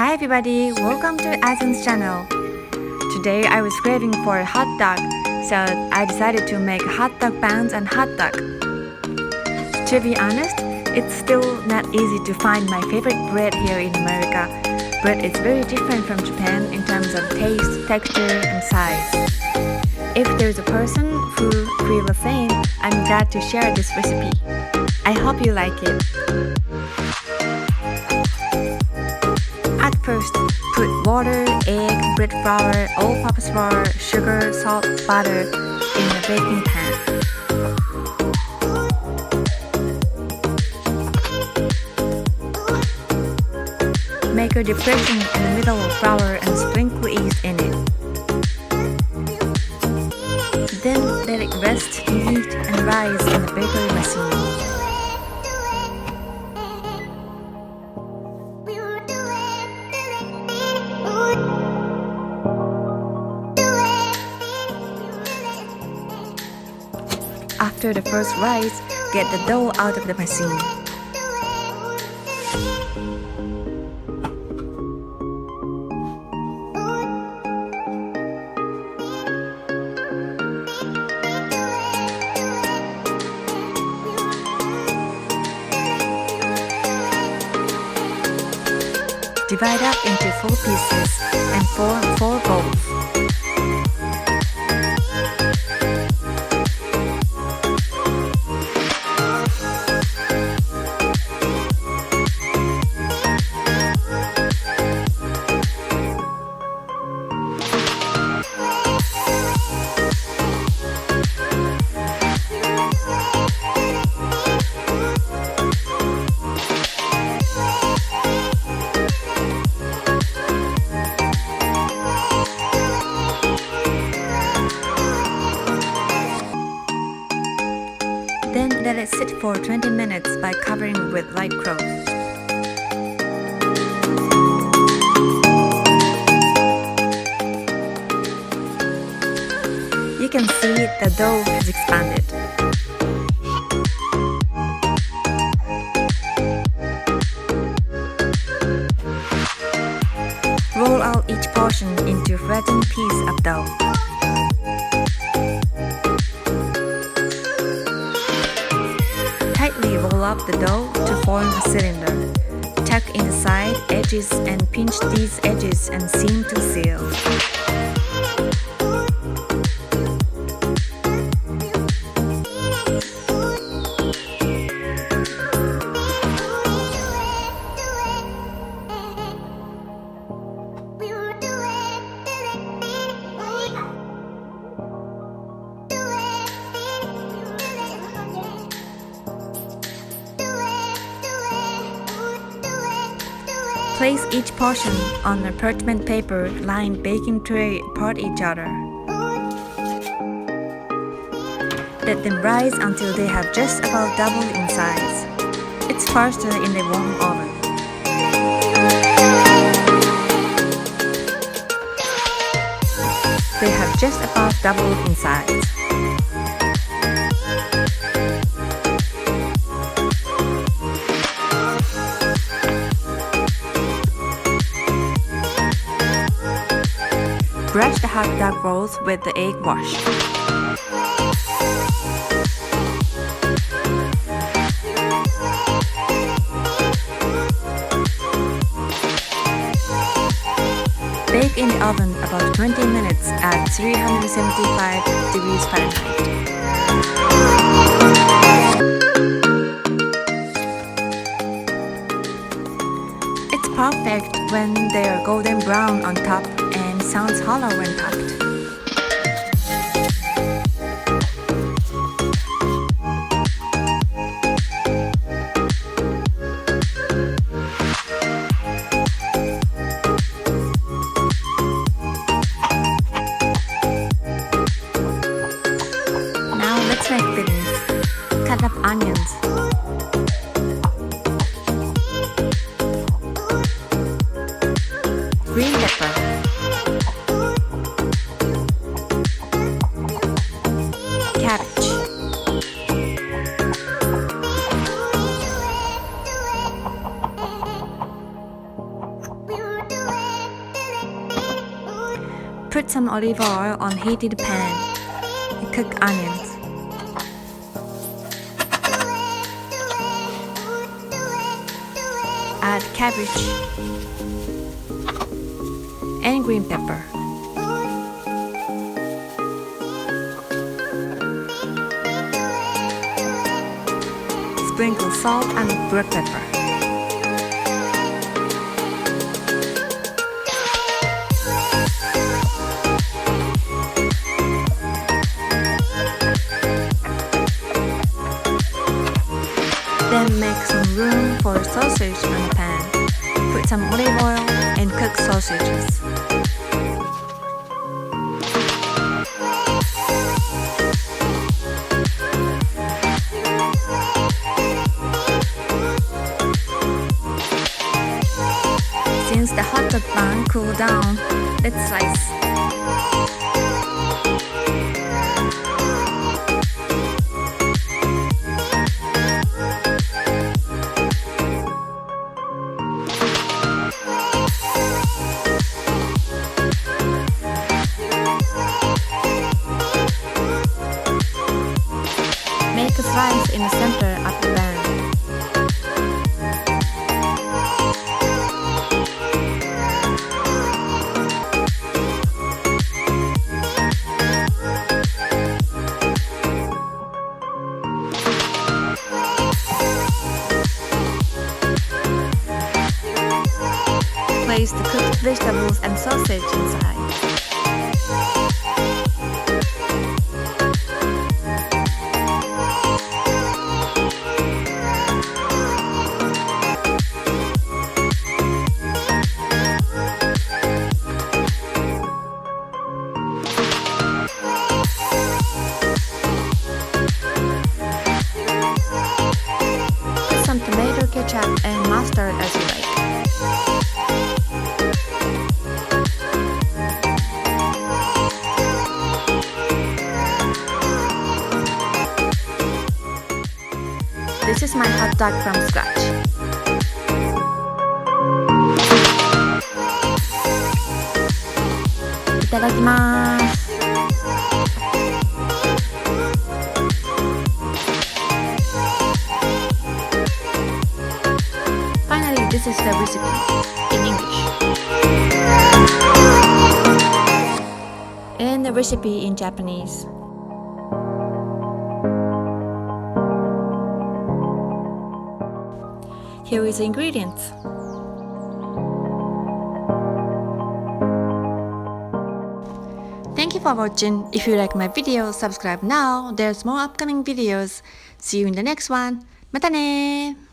Hi everybody, welcome to Aizenschannel. Today I was craving for a hot dog, so I decided to make hot dog buns and hot dog. To be honest, it's still not easy to find my favorite bread here in America. Bread is very different from Japan in terms of taste, texture, and size. If there's a person who feels the same, I'm glad to share this recipe. I hope you like it. At first, put water, egg, bread flour, all-purpose flour, sugar, salt, butter in the baking pan. Make a depression in the middle of flour and sprinkle yeast in it. Then let it rest in heat and rise in the bakery machine. After the first rise, get the dough out of the machine. Divide up into 4 pieces and form 4 bowls. Then let it sit for 20 minutes by covering with light cloth. You can see the dough has expanded. Roll out each portion into a flattened piece of dough. Tightly roll up the dough to form a cylinder. Tuck in the side edges and pinch these edges and seam to seal. Place each portion on a parchment paper lined baking tray apart each other. Let them rise until they have just about doubled in size. It's faster in the warm oven. They have just about doubled in size. Brush the hot dog rolls with the egg wash. Bake in the oven about 20 minutes at 375 degrees Fahrenheit. It's perfect when they are golden brown on top and sounds hollow when topped. Now let's make fillings. Cut up onions. Green pepper. Cabbage. Put some olive oil on heated pan and cook onions. Add cabbage and green pepper. Sprinkle salt and black pepper. Then make some room for sausage on the pan. Put some olive oil and cook sausages. Since the hot dog bun cooled down, let's slice. Make a slice in the center of the bun. Place the cooked vegetables and sausage inside. Put some tomato ketchup and mustard as you like. This is my hot dog from scratch. Itadakimasu. Finally, this is the recipe in English. And the recipe in Japanese. Here is the ingredients. Thank you for watching. If you like my video, subscribe now. There's more upcoming videos. See you in the next one. またねー。